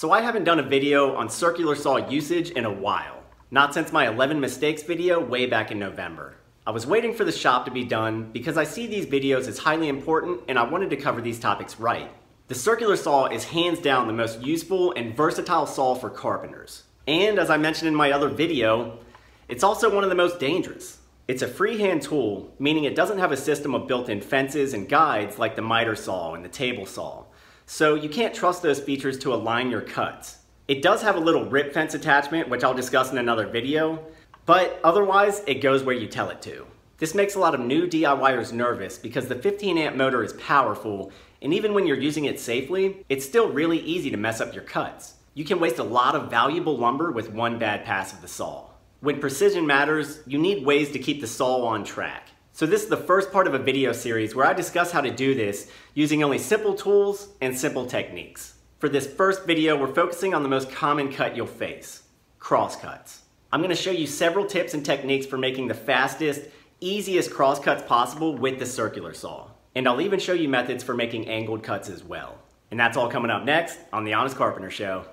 So I haven't done a video on circular saw usage in a while. Not since my 11 mistakes video way back in November. I was waiting for the shop to be done because I see these videos as highly important and I wanted to cover these topics right. The circular saw is hands down the most useful and versatile saw for carpenters. And as I mentioned in my other video, it's also one of the most dangerous. It's a freehand tool, meaning it doesn't have a system of built-in fences and guides like the miter saw and the table saw. So you can't trust those features to align your cuts. It does have a little rip fence attachment, which I'll discuss in another video, but otherwise it goes where you tell it to. This makes a lot of new DIYers nervous because the 15 amp motor is powerful, and even when you're using it safely, it's still really easy to mess up your cuts. You can waste a lot of valuable lumber with one bad pass of the saw. When precision matters, you need ways to keep the saw on track. So this is the first part of a video series where I discuss how to do this using only simple tools and simple techniques. For this first video, we're focusing on the most common cut you'll face, crosscuts. I'm going to show you several tips and techniques for making the fastest, easiest crosscuts possible with the circular saw. And I'll even show you methods for making angled cuts as well. And that's all coming up next on the Honest Carpenter Show.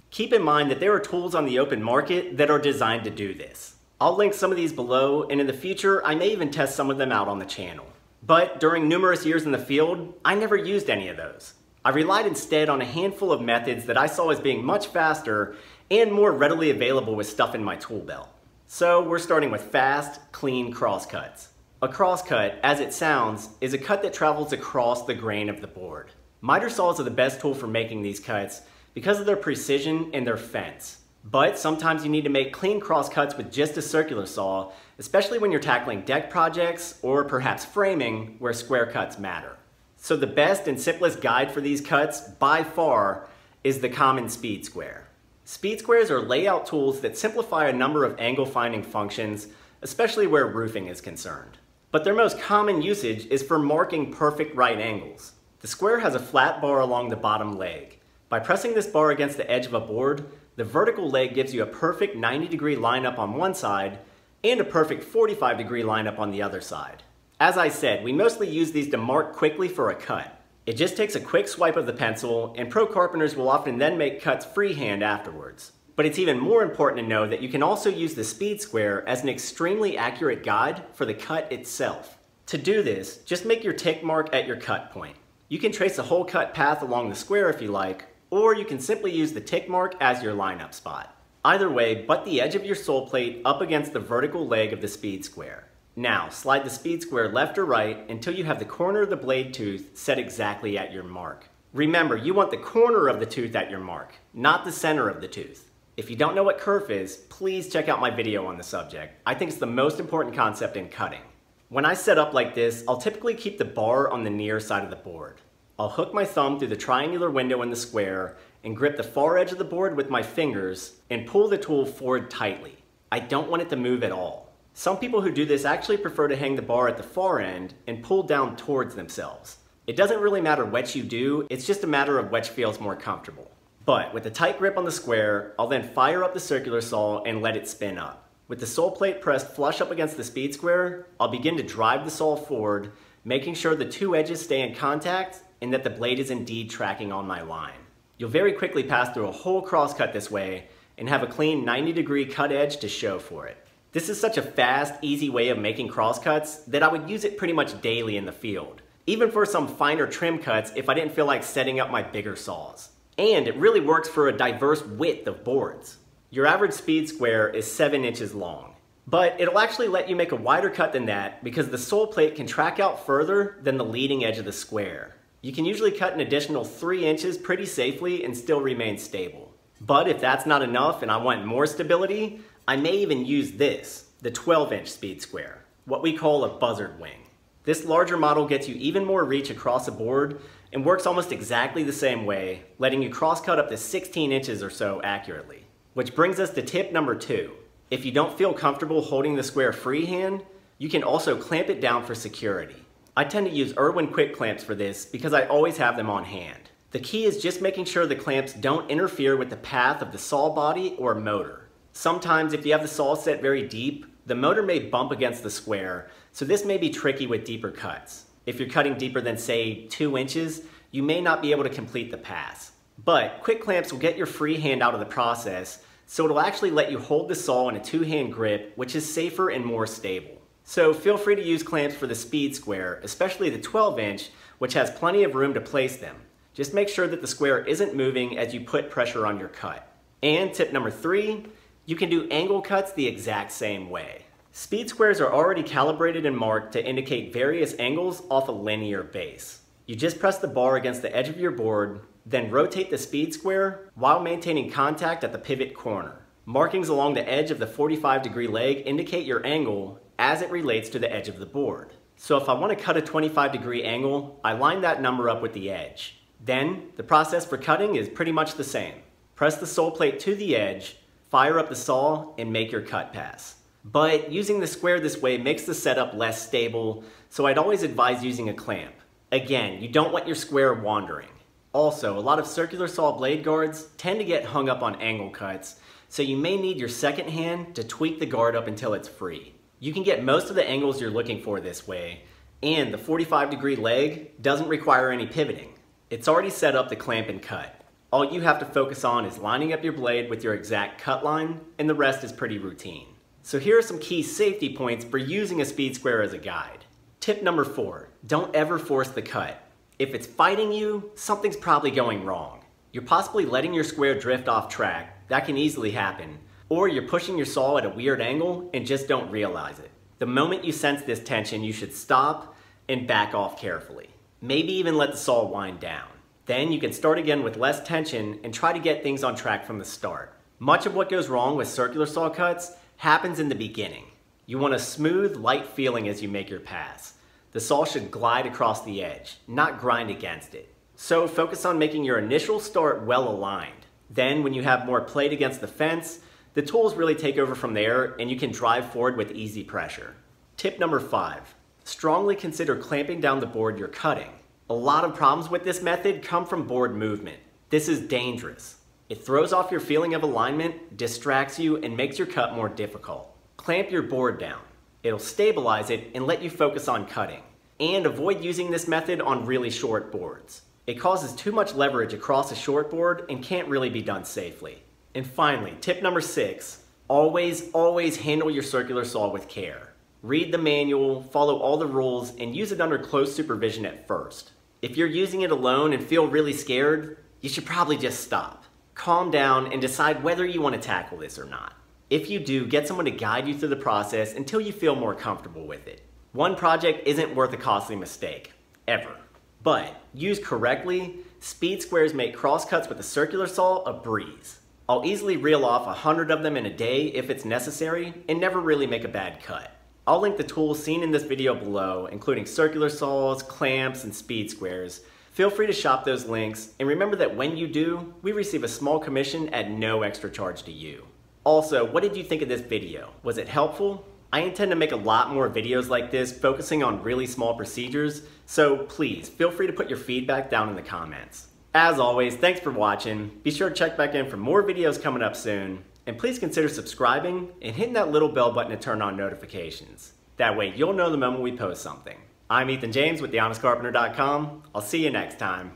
Keep in mind that there are tools on the open market that are designed to do this. I'll link some of these below, and in the future, I may even test some of them out on the channel. But during numerous years in the field, I never used any of those. I relied instead on a handful of methods that I saw as being much faster and more readily available with stuff in my tool belt. So we're starting with fast, clean crosscuts. A crosscut, as it sounds, is a cut that travels across the grain of the board. Miter saws are the best tool for making these cuts because of their precision and their fence. But sometimes you need to make clean crosscuts with just a circular saw, especially when you're tackling deck projects or perhaps framing where square cuts matter. So the best and simplest guide for these cuts, by far, is the common speed square. Speed squares are layout tools that simplify a number of angle finding functions, especially where roofing is concerned. But their most common usage is for marking perfect right angles. The square has a flat bar along the bottom leg. By pressing this bar against the edge of a board, the vertical leg gives you a perfect 90-degree lineup on one side and a perfect 45-degree lineup on the other side. As I said, we mostly use these to mark quickly for a cut. It just takes a quick swipe of the pencil, and pro carpenters will often then make cuts freehand afterwards. But it's even more important to know that you can also use the speed square as an extremely accurate guide for the cut itself. To do this, just make your tick mark at your cut point. You can trace the whole cut path along the square if you like, or you can simply use the tick mark as your lineup spot. Either way, butt the edge of your sole plate up against the vertical leg of the speed square. Now, slide the speed square left or right until you have the corner of the blade tooth set exactly at your mark. Remember, you want the corner of the tooth at your mark, not the center of the tooth. If you don't know what kerf is, please check out my video on the subject. I think it's the most important concept in cutting. When I set up like this, I'll typically keep the bar on the near side of the board. I'll hook my thumb through the triangular window in the square and grip the far edge of the board with my fingers and pull the tool forward tightly. I don't want it to move at all. Some people who do this actually prefer to hang the bar at the far end and pull down towards themselves. It doesn't really matter what you do, it's just a matter of which feels more comfortable. But with a tight grip on the square, I'll then fire up the circular saw and let it spin up. With the sole plate pressed flush up against the speed square, I'll begin to drive the saw forward, making sure the two edges stay in contact and that the blade is indeed tracking on my line. You'll very quickly pass through a whole crosscut this way and have a clean 90-degree cut edge to show for it. This is such a fast, easy way of making crosscuts that I would use it pretty much daily in the field, even for some finer trim cuts if I didn't feel like setting up my bigger saws. And it really works for a diverse width of boards. Your average speed square is 7 inches long, but it'll actually let you make a wider cut than that because the sole plate can track out further than the leading edge of the square. You can usually cut an additional 3 inches pretty safely and still remain stable. But if that's not enough and I want more stability, I may even use this, the 12-inch speed square, what we call a buzzard wing. This larger model gets you even more reach across a board and works almost exactly the same way, letting you crosscut up to 16 inches or so accurately. Which brings us to tip number 2. If you don't feel comfortable holding the square freehand, you can also clamp it down for security. I tend to use Irwin Quick clamps for this because I always have them on hand. The key is just making sure the clamps don't interfere with the path of the saw body or motor. Sometimes if you have the saw set very deep, the motor may bump against the square, so this may be tricky with deeper cuts. If you're cutting deeper than say 2 inches, you may not be able to complete the pass. But quick clamps will get your freehand out of the process, so it'll actually let you hold the saw in a 2-hand grip, which is safer and more stable. So feel free to use clamps for the speed square, especially the 12-inch, which has plenty of room to place them. Just make sure that the square isn't moving as you put pressure on your cut. And tip number 3, you can do angle cuts the exact same way. Speed squares are already calibrated and marked to indicate various angles off a linear base. You just press the bar against the edge of your board, then rotate the speed square while maintaining contact at the pivot corner. Markings along the edge of the 45-degree leg indicate your angle as it relates to the edge of the board. So if I want to cut a 25-degree angle, I line that number up with the edge. Then, the process for cutting is pretty much the same. Press the sole plate to the edge, fire up the saw, and make your cut pass. But using the square this way makes the setup less stable, so I'd always advise using a clamp. Again, you don't want your square wandering. Also, a lot of circular saw blade guards tend to get hung up on angle cuts, so you may need your second hand to tweak the guard up until it's free. You can get most of the angles you're looking for this way, and the 45-degree leg doesn't require any pivoting. It's already set up to clamp and cut. All you have to focus on is lining up your blade with your exact cut line, and the rest is pretty routine. So here are some key safety points for using a speed square as a guide. Tip number 4, don't ever force the cut. If it's fighting you, something's probably going wrong. You're possibly letting your square drift off track, that can easily happen, or you're pushing your saw at a weird angle and just don't realize it. The moment you sense this tension, you should stop and back off carefully. Maybe even let the saw wind down. Then you can start again with less tension and try to get things on track from the start. Much of what goes wrong with circular saw cuts happens in the beginning. You want a smooth, light feeling as you make your pass. The saw should glide across the edge, not grind against it. So focus on making your initial start well aligned. Then when you have more plate against the fence, the tools really take over from there and you can drive forward with easy pressure. Tip number 5, strongly consider clamping down the board you're cutting. A lot of problems with this method come from board movement. This is dangerous. It throws off your feeling of alignment, distracts you, and makes your cut more difficult. Clamp your board down. It'll stabilize it and let you focus on cutting. And avoid using this method on really short boards. It causes too much leverage across a short board and can't really be done safely. And finally, tip number 6, always handle your circular saw with care. Read the manual, follow all the rules, and use it under close supervision at first. If you're using it alone and feel really scared, you should probably just stop. Calm down and decide whether you want to tackle this or not. If you do, get someone to guide you through the process until you feel more comfortable with it. One project isn't worth a costly mistake, ever. But, used correctly, speed squares make crosscuts with a circular saw a breeze. I'll easily reel off 100 of them in a day if it's necessary and never really make a bad cut. I'll link the tools seen in this video below, including circular saws, clamps, and speed squares. Feel free to shop those links, and remember that when you do, we receive a small commission at no extra charge to you. Also, what did you think of this video? Was it helpful? I intend to make a lot more videos like this focusing on really small procedures, so please feel free to put your feedback down in the comments. As always, thanks for watching. Be sure to check back in for more videos coming up soon, and please consider subscribing and hitting that little bell button to turn on notifications. That way you'll know the moment we post something. I'm Ethan James with TheHonestCarpenter.com. I'll see you next time.